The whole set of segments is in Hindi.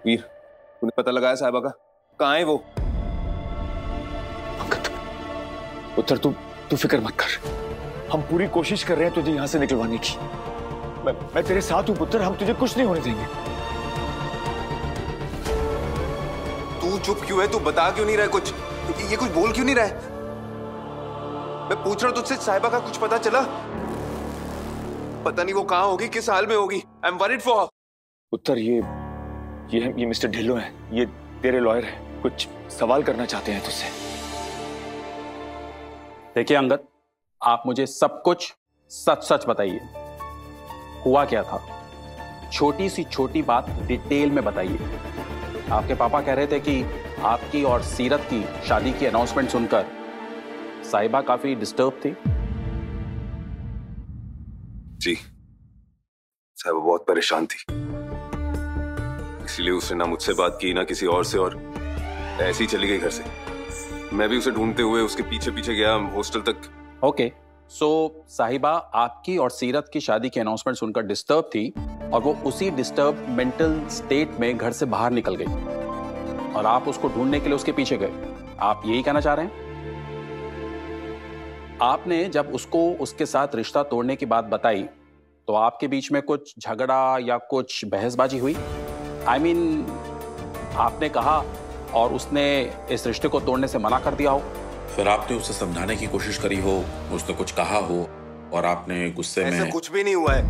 वीर, तूने पता लगाया साहिबा का? कहाँ है वो? अंगद, उत्तर तू फिक्र मत कर। हम पूरी कोशिश कर रहे हैं तुझे यहाँ से निकलवाने की। मैं तेरे साथ हूँ पुत्र, हम तुझे कुछ नहीं होने देंगे। तू चुप क्यों है? तू बता क्यों नहीं रहा कुछ? ये कुछ बोल क्यों नहीं रहा है? मैं पूछ रहा हूँ तुझसे, साहिबा का कुछ पता चला? पता नहीं वो कहाँ होगी, किस हाल में होगी। I am worried for her. उत्तर, ये मिस्टर ढिल्लो हैं, ये तेरे लॉयर हैं, कुछ सवाल करना चाहते हैं तुझसे। देखिए अंगद, आप मुझे सब कुछ सच सच बताइए। हुआ क्या था? छोटी सी छोटी बात डिटेल में बताइए। आपके पापा कह रहे थे कि आपकी और सीरत की शादी की अनाउंसमेंट सुनकर साहिबा काफी डिस्टर्ब थी। जी, साहिबा बहुत परेशान थी, इसीलिए उसने ना मुझसे बात की ना किसी और से, और ऐसे ही चली गई घर से। मैं भी उसे ढूंढते हुए उसके पीछे पीछे गया हॉस्टल तक। ओके, सो साहिबा आपकी और सीरत की शादी की अनाउंसमेंट सुनकर डिस्टर्ब थी और वो उसी डिस्टर्ब मेंटल स्टेट में घर से बाहर निकल गई और आप उसको ढूंढने के लिए उसके पीछे गए। आप यही कहना चाह रहे हैं? आपने जब उसको उसके साथ रिश्ता तोड़ने की बात बताई तो आपके बीच में कुछ झगड़ा या कुछ बहसबाजी हुई? I mean, आपने कहा और उसने इस रिश्ते को तोड़ने से मना कर दिया हो? फिर आपने उसे समझाने की कोशिश करी हो, उसने कुछ कहा हो और आपने गुस्से में। ऐसा कुछ भी नहीं हुआ है।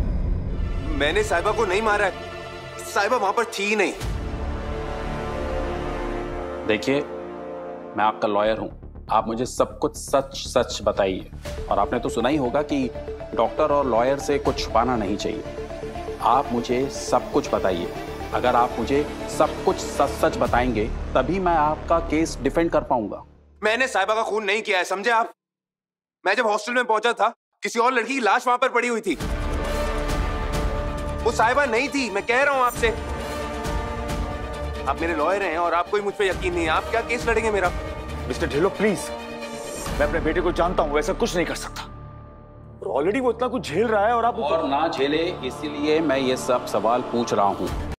मैंने साहिबा को नहीं मारा है, साहिबा वहां पर थी ही नहीं। देखिए, मैं आपका लॉयर हूं, आप मुझे सब कुछ सच सच बताइए। और आपने तो सुना ही होगा कि डॉक्टर और लॉयर से कुछ छुपाना नहीं चाहिए। आप मुझे सब कुछ बताइए। अगर आप मुझे सब कुछ सच सच बताएंगे तभी मैं आपका केस डिफेंड कर पाऊंगा। मैंने साहिबा का खून नहीं किया है, समझे आप? मैं जब हॉस्टल में पहुंचा था, किसी और लड़की की लाश वहां पर पड़ी हुई थी। वो साहिबा नहीं थी, मैं कह रहा हूं आपसे। आप मेरे लॉयर हैं और आपको ही मुझ पे यकीन नहीं है। आप क्या केस लड़ेंगे मेरा? मिस्टर ढिल्लो प्लीज, मैं अपने बेटे को जानता हूँ, ऐसा कुछ नहीं कर सकता। और ऑलरेडी वो इतना कुछ झेल रहा है और आप और ना झेले, इसीलिए मैं ये सब सवाल पूछ रहा हूँ।